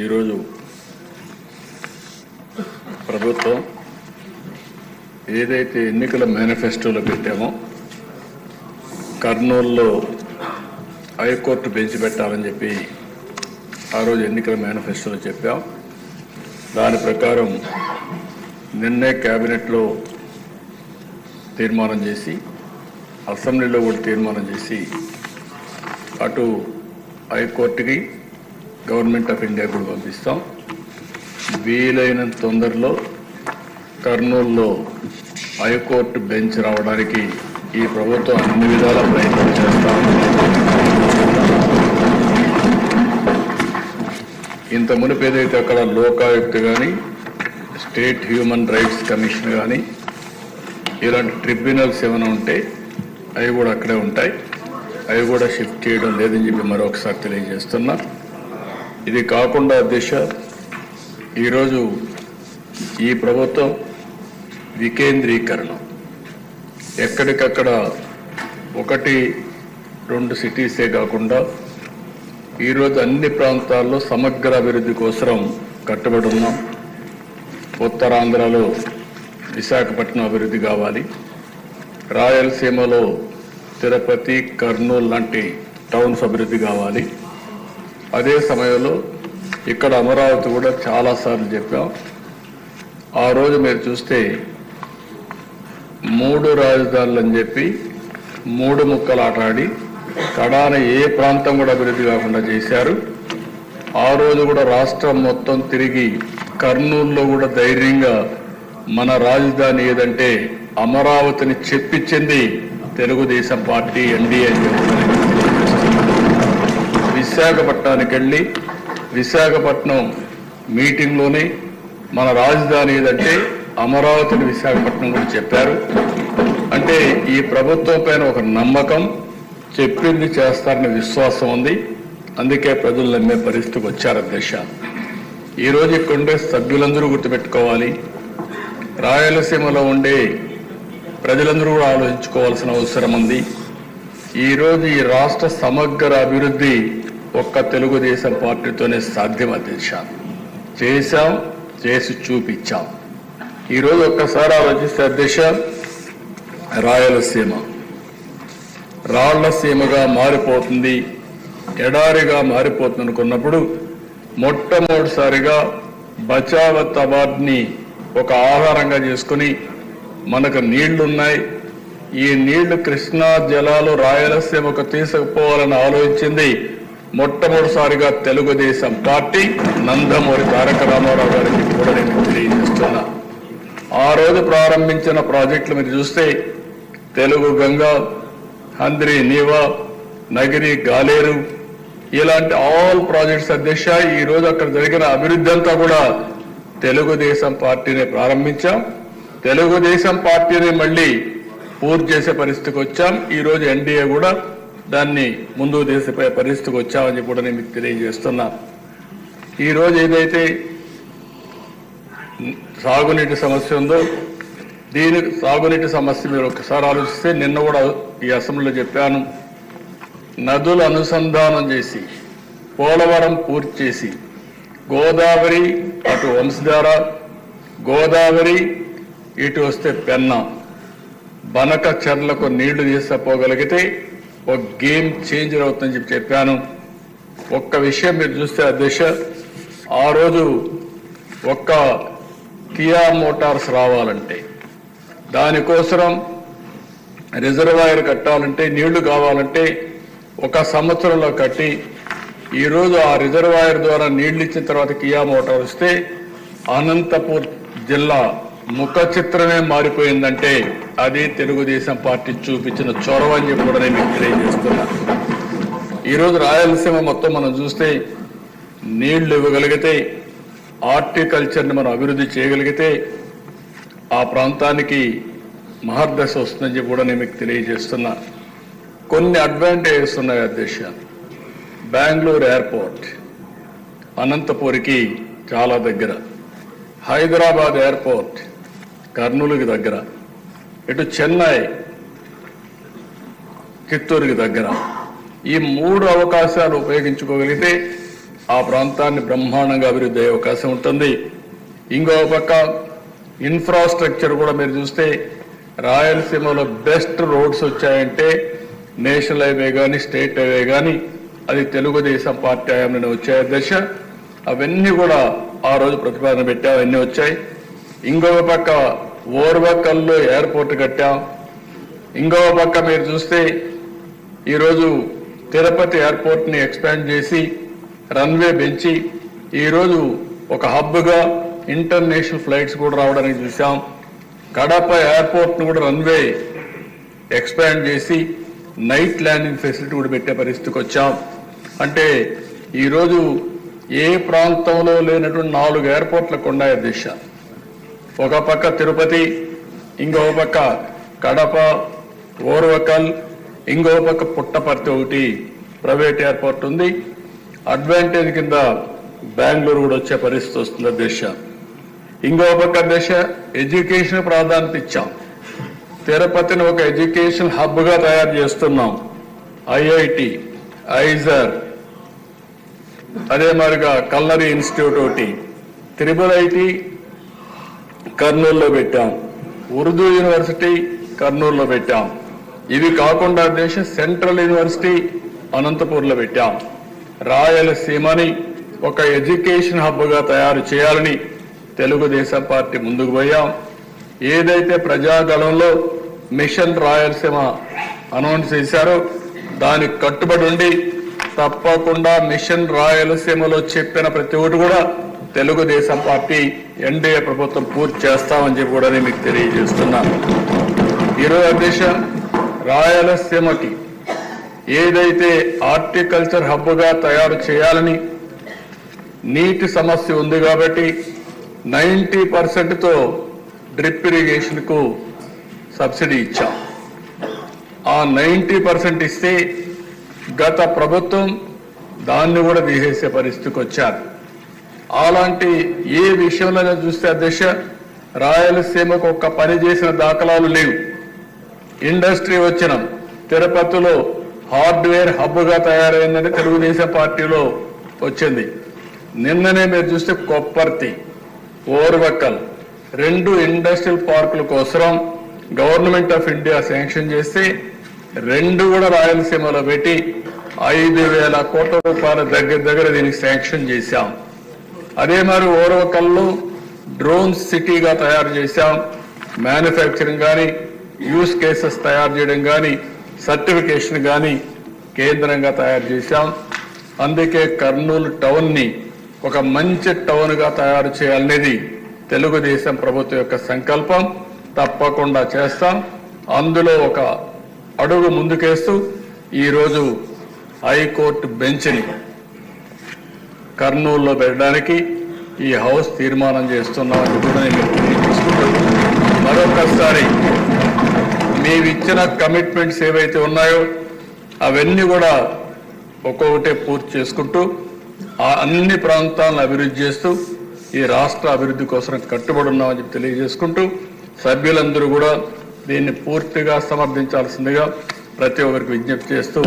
ఈరోజు ప్రభుత్వం ఏదైతే ఎన్నికల మేనిఫెస్టోలో పెట్టామో కర్నూలులో హైకోర్టు బెంచ్ పెట్టాలని చెప్పి ఆ రోజు ఎన్నికల మేనిఫెస్టోలో చెప్పాం. దాని ప్రకారం నిన్నే కేబినెట్లో తీర్మానం చేసి అసెంబ్లీలో కూడా తీర్మానం చేసి అటు హైకోర్టుకి గవర్నమెంట్ ఆఫ్ ఇండియా కూడా పంపిస్తాం. వీలైనంత తొందరలో కర్నూలులో హైకోర్టు బెంచ్ రావడానికి ఈ ప్రభుత్వం అన్ని విధాల ప్రయత్నం చేస్తాం. ఇంత మునుపు ఏదైతే అక్కడ లోకాయుక్త కానీ స్టేట్ హ్యూమన్ రైట్స్ కమిషన్ కానీ ఇలాంటి ట్రిబ్యునల్స్ ఏమైనా ఉంటే అవి కూడా అక్కడే ఉంటాయి. అవి కూడా షిఫ్ట్ చేయడం లేదని చెప్పి మరొకసారి తెలియజేస్తున్నా. ఇది కాకుండా అధ్యక్ష, ఈరోజు ఈ ప్రభుత్వం వికేంద్రీకరణ ఎక్కడికక్కడ 1-2 సిటీసే కాకుండా ఈరోజు అన్ని ప్రాంతాల్లో సమగ్ర అభివృద్ధి కోసం కట్టుబడి ఉన్నాం. ఉత్తరాంధ్రలో విశాఖపట్నం అభివృద్ధి కావాలి, రాయలసీమలో తిరుపతి, కర్నూలు లాంటి టౌన్స్ అభివృద్ధి కావాలి. అదే సమయంలో ఇక్కడ అమరావతి కూడా చాలాసార్లు చెప్పాం. ఆ రోజు మీరు చూస్తే 3 రాజధానులు అని చెప్పి 3 ముక్కలు ఆటాడి కడాన ఏ ప్రాంతం కూడా అభివృద్ధి కాకుండా చేశారు. ఆ రోజు కూడా రాష్ట్రం మొత్తం తిరిగి కర్నూలులో కూడా ధైర్యంగా మన రాజధాని ఏదంటే అమరావతిని చెప్పించింది తెలుగుదేశం పార్టీ, ఎన్డీఏ అని చెప్తున్నారు. విశాఖపట్నానికి వెళ్ళి విశాఖపట్నం మీటింగ్లోనే మన రాజధాని ఏదంటే అమరావతిని విశాఖపట్నం కూడా చెప్పారు. అంటే ఈ ప్రభుత్వం పైన ఒక నమ్మకం, చెప్పింది చేస్తారనే విశ్వాసం ఉంది. అందుకే ప్రజలు నమ్మే పరిస్థితికి వచ్చారు అధ్యక్ష. ఈరోజు ఇక్కడ ఉండే సభ్యులందరూ గుర్తుపెట్టుకోవాలి, రాయలసీమలో ఉండే ప్రజలందరూ కూడా ఆలోచించుకోవాల్సిన అవసరం ఉంది. ఈరోజు ఈ రాష్ట్ర సమగ్ర అభివృద్ధి ఒక్క తెలుగుదేశం పార్టీతోనే సాధ్యం అధ్యక్ష. చేశాం, చేసి చూపించాం. ఈరోజు ఒక్కసారి ఆలోచిస్తే అధ్యక్ష, రాయలసీమ రాళ్లసీమగా మారిపోతుంది, ఎడారిగా మారిపోతుంది అనుకున్నప్పుడు మొట్టమొదటిసారిగా బచావత్ అవార్డుని ఒక ఆధారంగా చేసుకుని మనకు నీళ్లున్నాయి, ఈ నీళ్లు కృష్ణా జలాలు రాయలసీమకు తీసుకుపోవాలని ఆలోచించింది మొట్టమొదటిసారిగా తెలుగుదేశం పార్టీ, నందమూరి తారక రామారావు గారికి కూడా నేను తెలియజేస్తున్నా. ఆ రోజు ప్రారంభించిన ప్రాజెక్టులు మీరు చూస్తే తెలుగు గంగా, హంద్రి నీవా, నగిరి గాలేరు ఇలాంటి ఆల్ ప్రాజెక్ట్స్ అధ్యక్ష. ఈ రోజు అక్కడ జరిగిన అభివృద్ధి అంతా కూడా తెలుగుదేశం పార్టీనే ప్రారంభించాం. తెలుగుదేశం పార్టీని మళ్ళీ పూర్తి చేసే పరిస్థితికి వచ్చాం. ఈరోజు ఎన్డీఏ కూడా దాన్ని ముందుకు తీసిపోయే పరిస్థితికి వచ్చామని కూడా నేను మీకు తెలియజేస్తున్నా. ఈరోజు ఏదైతే సాగునీటి సమస్య ఉందో, దీని సాగునీటి సమస్య మీరు ఒకసారి ఆలోచిస్తే నిన్న కూడా ఈ అసెంబ్లీలో చెప్పాను. నదుల అనుసంధానం చేసి పోలవరం పూర్తి చేసి గోదావరి అటు వంశధార, గోదావరి ఇటు వస్తే పెన్నా, బనక చెర్లకు నీళ్లు తీసుకుపోగలిగితే ఒక గేమ్ చేంజర్ అవుతుందని చెప్పాను. ఒక్క విషయం మీరు చూస్తే అధ్యక్ష, ఆ రోజు ఒక్క కియా మోటార్స్ రావాలంటే, దానికోసం రిజర్వాయర్ కట్టాలంటే, నీళ్లు కావాలంటే 1 సంవత్సరంలో కట్టి ఈరోజు ఆ రిజర్వాయర్ ద్వారా నీళ్లు ఇచ్చిన తర్వాత కియా మోటార్ వస్తే అనంతపూర్ జిల్లా ముఖ చిత్రమే మారిపోయిందంటే అది తెలుగుదేశం పార్టీ చూపించిన చొరవ అని చెప్పి కూడా నేను మీకు తెలియజేస్తున్నా. ఈరోజు రాయలసీమ మొత్తం మనం చూస్తే నీళ్లు ఇవ్వగలిగితే, హార్టికల్చర్ని మనం అభివృద్ధి చేయగలిగితే ఆ ప్రాంతానికి మహర్దశ వస్తుందని చెప్పి కూడా నేను మీకు తెలియజేస్తున్నా. కొన్ని అడ్వాంటేజెస్ ఉన్నాయి అధ్యక్ష. బెంగళూరు ఎయిర్పోర్ట్ అనంతపూర్కి చాలా దగ్గర, హైదరాబాద్ ఎయిర్పోర్ట్ కర్నూలుకి దగ్గర, ఇటు చెన్నై చిత్తూరుకి దగ్గర, ఈ 3 అవకాశాలు ఉపయోగించుకోగలిగితే ఆ ప్రాంతాన్ని బ్రహ్మాండంగా అభివృద్ధి అయ్యే అవకాశం ఉంటుంది. ఇంకో పక్క ఇన్ఫ్రాస్ట్రక్చర్ కూడా మీరు చూస్తే రాయలసీమలో బెస్ట్ రోడ్స్ వచ్చాయంటే నేషనల్ హైవే కానీ స్టేట్ హైవే కానీ అది తెలుగుదేశం పార్టీ హయాంలోనే వచ్చాయి దశ. అవన్నీ కూడా ఆ రోజు ప్రతిపాదన పెట్టాం, అవన్నీ వచ్చాయి. ఇంకొక పక్క ఓర్వకల్లో ఎయిర్పోర్ట్ కట్టాం. ఇంకొక పక్క మీరు చూస్తే ఈరోజు తిరుపతి ఎయిర్పోర్ట్ని ఎక్స్పాండ్ చేసి రన్వే పెంచి ఈరోజు ఒక హబ్గా ఇంటర్నేషనల్ ఫ్లైట్స్ కూడా రావడానికి చూసాం. కడప ఎయిర్పోర్ట్ను కూడా రన్వే ఎక్స్పాండ్ చేసి నైట్ ల్యాండింగ్ ఫెసిలిటీ కూడా పెట్టే పరిస్థితికి వచ్చాం. అంటే ఈరోజు ఏ ప్రాంతంలో లేనటువంటి 4 ఎయిర్పోర్ట్లకు ఉన్నాయి దిశ. ఒక పక్క తిరుపతి, ఇంకో పక్క కడప, ఓర్వకల్, ఇంకో పక్క పుట్టపర్తి ఒకటి ప్రైవేట్ ఎయిర్పోర్ట్ ఉంది. అడ్వాంటేజ్ కింద బెంగళూరు కూడా వచ్చే పరిస్థితి వస్తుంది దిశ. ఇంకో పక్క దిశ ఎడ్యుకేషన్ ప్రాధాన్యత ఇచ్చాం. తిరుపతిని ఒక ఎడ్యుకేషన్ హబ్గా తయారు చేస్తున్నాం. ఐఐటి, ఐజర్, అదే మరిగా కల్నరీ ఇన్స్టిట్యూట్ ఒకటి, త్రిబుల్ ఐటి కర్నూలులో పెట్టాం, ఉర్దూ యూనివర్సిటీ కర్నూలులో పెట్టాం. ఇవి కాకుండా దేశ సెంట్రల్ యూనివర్సిటీ అనంతపూర్లో పెట్టాం. రాయలసీమని ఒక ఎడ్యుకేషన్ హబ్గా తయారు చేయాలని తెలుగుదేశం పార్టీ ముందుకు పోయాం. ఏదైతే ప్రజాగళంలో మిషన్ రాయలసీమ అనౌన్స్ చేశారో దానికి కట్టుబడి ఉండి తప్పకుండా మిషన్ రాయలసీమలో చెప్పిన ప్రతి ఒక్కటి కూడా తెలుగుదేశం పార్టీ ఎన్డీఏ ప్రభుత్వం పూర్తి చేస్తామని చెప్పి కూడా నేను మీకు తెలియజేస్తున్నాను. ఈరోజు అధ్యక్ష, రాయలసీమకి ఏదైతే హార్టికల్చర్ హబ్గా తయారు చేయాలని నీటి సమస్య ఉంది కాబట్టి 90%తో డ్రిప్ ఇరిగేషన్కు సబ్సిడీ ఇచ్చాం. ఆ 90% ఇస్తే గత ప్రభుత్వం దాన్ని కూడా తీసేసే పరిస్థితికి వచ్చారు. అలాంటి ఏ విషయంలో చూస్తే అధ్యక్ష రాయలసీమకు ఒక్క పని చేసిన దాఖలాలు లేవు. ఇండస్ట్రీ వచ్చిన తిరుపతిలో హార్డ్వేర్ హబ్గా తయారైందని తెలుగుదేశం పార్టీలో వచ్చింది. నిన్ననే మీరు చూస్తే కొప్పర్తి, ఓర్వకల్ 2 ఇండస్ట్రియల్ పార్కుల కోసం గవర్నమెంట్ ఆఫ్ ఇండియా శాంక్షన్ చేస్తే 2 కూడా రాయలసీమలో పెట్టి 5,000 కోట్ల రూపాయల దగ్గర దీనికి శాంక్షన్ చేశాం. అదే మరి ఓర్వకల్లో డ్రోన్ సిటీగా తయారు చేశాం. మ్యానుఫ్యాక్చరింగ్ కానీ యూస్ కేసెస్ తయారు చేయడం కానీ సర్టిఫికేషన్ కానీ కేంద్రంగా తయారు చేశాం. అందుకే కర్నూలు టౌన్ని ఒక మంచి టౌన్గా తయారు చేయాలనేది తెలుగుదేశం ప్రభుత్వం యొక్క సంకల్పం. తప్పకుండా చేస్తాం. అందులో ఒక అడుగు ముందుకేస్తూ ఈరోజు హైకోర్టు బెంచ్ని కర్నూలులో పెట్టడానికి ఈ హౌస్ తీర్మానం చేస్తున్నామని కూడా నేను తెలియజేసుకుంటూ మరొకసారి మేమిచ్చిన కమిట్మెంట్స్ ఏవైతే ఉన్నాయో అవన్నీ కూడా ఒక్కొక్కటే పూర్తి చేసుకుంటూ ఆ అన్ని ప్రాంతాలను అభివృద్ధి చేస్తూ ఈ రాష్ట్ర అభివృద్ధి కోసం కట్టుబడి ఉన్నామని చెప్పి తెలియజేసుకుంటూ సభ్యులందరూ కూడా దీన్ని పూర్తిగా సమర్థించాల్సిందిగా ప్రతి ఒక్కరికి విజ్ఞప్తి చేస్తూ